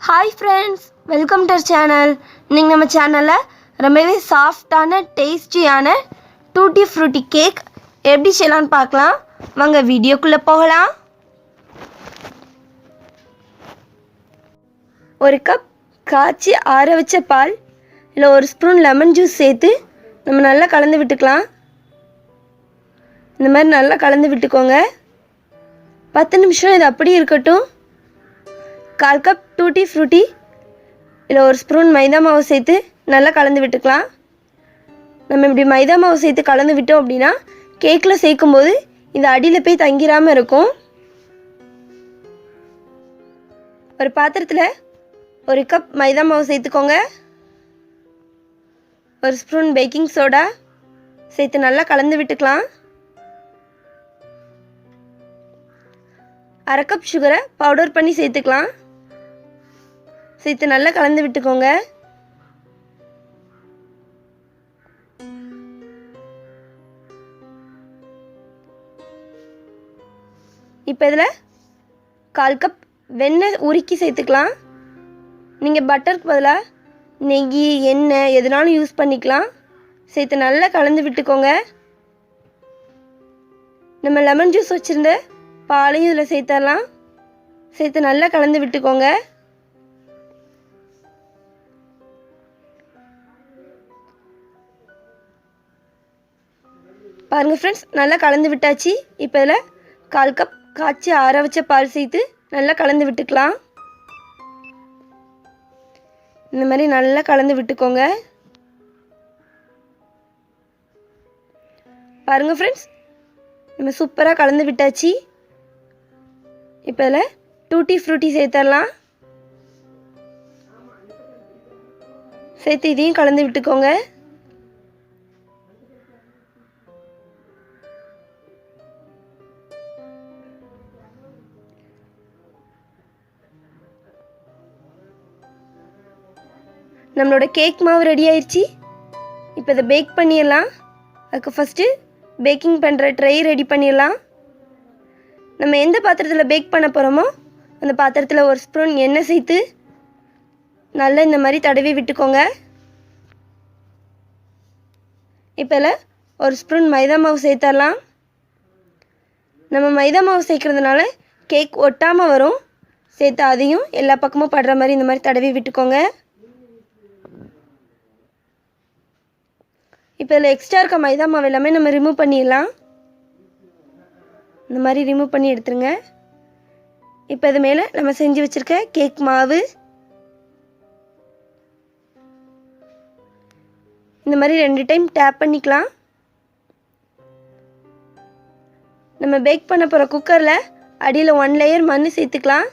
Hi friends, welcome to our channel. இன்னைக்கு நம்ம சேனல்ல ரொம்பவே சாஃப்டான டேஸ்டியான டூட்டி ஃப்ரூட்டி கேக் எப்படி செய்யலாம்னு பார்க்கலாம். வாங்க வீடியோக்குள்ள போகலாம். ஒரு கப் காய்ச்சி ஆற வச்ச பால் இல்லை ஒரு ஸ்பூன் லெமன் ஜூஸ் சேர்த்து நம்ம நல்லா கலந்து விட்டுக்கலாம். இந்த மாதிரி நல்லா கலந்து விட்டுக்கோங்க. 10 நிமிஷம் இது அப்படியே இருக்கட்டும். 1/4 கப் டூட்டி ஃப்ரூட்டி இல்லை ஒரு ஸ்பூன் மைதா மாவு சேர்த்து நல்லா கலந்து விட்டுக்கலாம். நம்ம இப்படி மைதா மாவு சேர்த்து கலந்து விட்டோம் அப்படின்னா கேக்கில் சேர்க்கும்போது இது அடியில் போய் தங்கிராமல் இருக்கும். ஒரு பாத்திரத்தில் 1 கப் மைதா மாவு சேர்த்துக்கோங்க. ஒரு ஸ்பூன் பேக்கிங் சோடா சேர்த்து நல்லா கலந்து விட்டுக்கலாம். 1/2 கப் சுகரை பவுடர் பண்ணி சேர்த்துக்கலாம். சேர்த்து நல்லா கலந்து விட்டுக்கோங்க. இப்போ இதில் 1/4 கப் வெண்ணெய் உருக்கி சேர்த்துக்கலாம். நீங்கள் பட்டருக்கு பதிலாக நெய் எண்ணெய் எதுனாலும் யூஸ் பண்ணிக்கலாம். சேர்த்து நல்லா கலந்து விட்டுக்கோங்க. நம்ம லெமன் ஜூஸ் வச்சுருந்த பாலையும் இதில் சேர்த்துடலாம். சேர்த்து நல்லா கலந்து விட்டுக்கோங்க. பாருங்கள் ஃப்ரெண்ட்ஸ், நல்லா கலந்து விட்டாச்சு. இப்போ இதில் 1/4 கப் காய்ச்சி ஆற வச்ச பால் சேர்த்து நல்லா கலந்து விட்டுக்கலாம். இந்த மாதிரி நல்லா கலந்து விட்டுக்கோங்க. பாருங்கள் ஃப்ரெண்ட்ஸ், நம்ம சூப்பராக கலந்து விட்டாச்சு. இப்போ இதில் டூட்டி ஃப்ரூட்டி சேர்த்துடலாம். சேர்த்து இதையும் கலந்து விட்டுக்கோங்க. நம்மளோட கேக் மாவு ரெடி ஆயிடுச்சு. இப்போ இதை பேக் பண்ணிடலாம். அதுக்கு ஃபஸ்ட்டு பேக்கிங் பண்ணுற ட்ரை ரெடி பண்ணிடலாம். நம்ம எந்த பாத்திரத்தில் பேக் பண்ண போகிறோமோ அந்த பாத்திரத்தில் ஒரு ஸ்பூன் எண்ணெய் சேர்த்து நல்லா இந்த மாதிரி தடவி விட்டுக்கோங்க. இப்போ இதில் ஒரு ஸ்பூன் மைதா மாவு சேர்த்துடலாம். நம்ம மைதா மாவு சேர்க்குறதுனால கேக் ஒட்டாமல் வரும். சேர்த்து அதையும் எல்லா பக்கமும் படுற மாதிரி இந்த மாதிரி தடவி விட்டுக்கோங்க. இப்போ இதில் எக்ஸ்ட்ரா இருக்க மைதா மாவு எல்லாமே நம்ம ரிமூவ் பண்ணிடலாம். இந்த மாதிரி ரிமூவ் பண்ணி எடுத்துருங்க. இப்போ இது மேலே நம்ம செஞ்சு வச்சுருக்க கேக் மாவு இந்த மாதிரி 2 டைம் டேப் பண்ணிக்கலாம். நம்ம பேக் பண்ண போகிற குக்கரில் அடியில் 1 லேயர் மண் சேர்த்துக்கலாம்.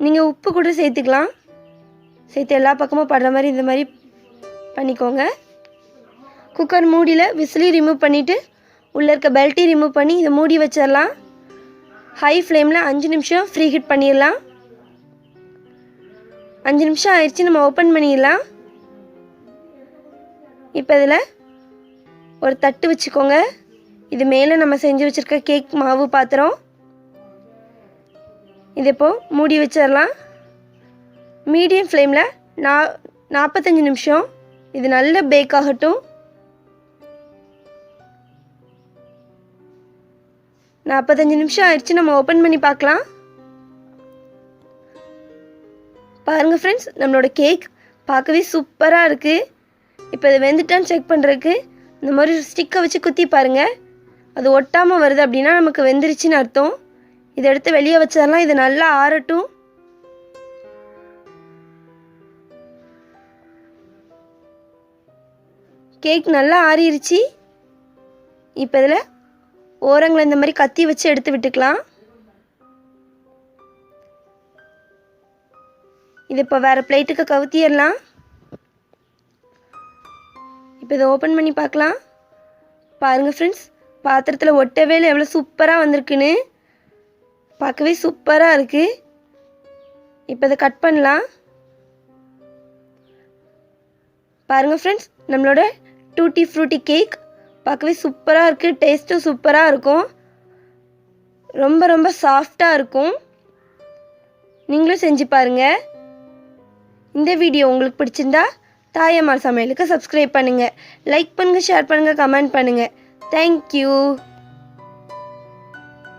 நீங்கள் உப்பு கூட சேர்த்துக்கலாம். சேர்த்து எல்லா பக்கமும் படுற மாதிரி இந்த மாதிரி பண்ணிக்கோங்க. குக்கர் மூடியில் விசிலி ரிமூவ் பண்ணிவிட்டு உள்ளே இருக்க பெல்ட்டி ரிமூவ் பண்ணி இதை மூடி வச்சிடலாம். ஹை ஃப்ளேமில் 5 நிமிஷம் ஃப்ரீ ஹீட் பண்ணிடலாம். 5 நிமிஷம் ஆயிடுச்சு, நம்ம ஓப்பன் பண்ணிடலாம். இப்போ இதில் ஒரு தட்டு வச்சுக்கோங்க. இது மேலே நம்ம செஞ்சு வச்சுருக்க கேக் மாவு பாத்திரம். இது இப்போது மூடி வச்சிடலாம். மீடியம் ஃப்ளேமில் 45 நிமிஷம் இது நல்ல பேக் ஆகட்டும். 45 நிமிஷம் ஆயிடுச்சு, நம்ம ஓப்பன் பண்ணி பார்க்கலாம். பாருங்கள் ஃப்ரெண்ட்ஸ், நம்மளோட கேக் பார்க்கவே சூப்பராக இருக்குது. இப்போ இது வெந்துட்டான்னு செக் பண்ணுறதுக்கு இந்த மாதிரி ஸ்டிக்கை வச்சு குத்தி பாருங்கள். அது ஒட்டாமல் வருது அப்படின்னா நமக்கு வெந்துருச்சுன்னு அர்த்தம். இதை எடுத்து வெளியே வச்சிடலாம். இது நல்லா ஆறட்டும். கேக் நல்லா ஆறிடுச்சு. இப்போ இதில் ஓரங்களை இந்த மாதிரி கத்தி வச்சு எடுத்து விட்டுக்கலாம். இது இப்போ வேறு பிளேட்டுக்கு கவுத்திடலாம். இப்போ இதை ஓப்பன் பண்ணி பார்க்கலாம். பாருங்கள் ஃப்ரெண்ட்ஸ், பாத்திரத்தில் ஒட்டவே இல்லை, எவ்வளோ சூப்பராக வந்திருக்குன்னு. பார்க்கவே சூப்பராக இருக்குது. இப்போ இதை கட் பண்ணலாம். பாருங்கள் ஃப்ரெண்ட்ஸ், நம்மளோட டூட்டி ஃப்ரூட்டி கேக் பார்க்கவே சூப்பராக இருக்குது. டேஸ்ட்டும் சூப்பராக இருக்கும். ரொம்ப ரொம்ப சாஃப்டாக இருக்கும். நீங்களும் செஞ்சு பாருங்கள். இந்த வீடியோ உங்களுக்கு பிடிச்சிருந்தா தாயம்மாள் சமையலுக்கு சப்ஸ்கிரைப் பண்ணுங்கள், லைக் பண்ணுங்கள், ஷேர் பண்ணுங்கள், கமெண்ட் பண்ணுங்கள். தேங்க்யூ.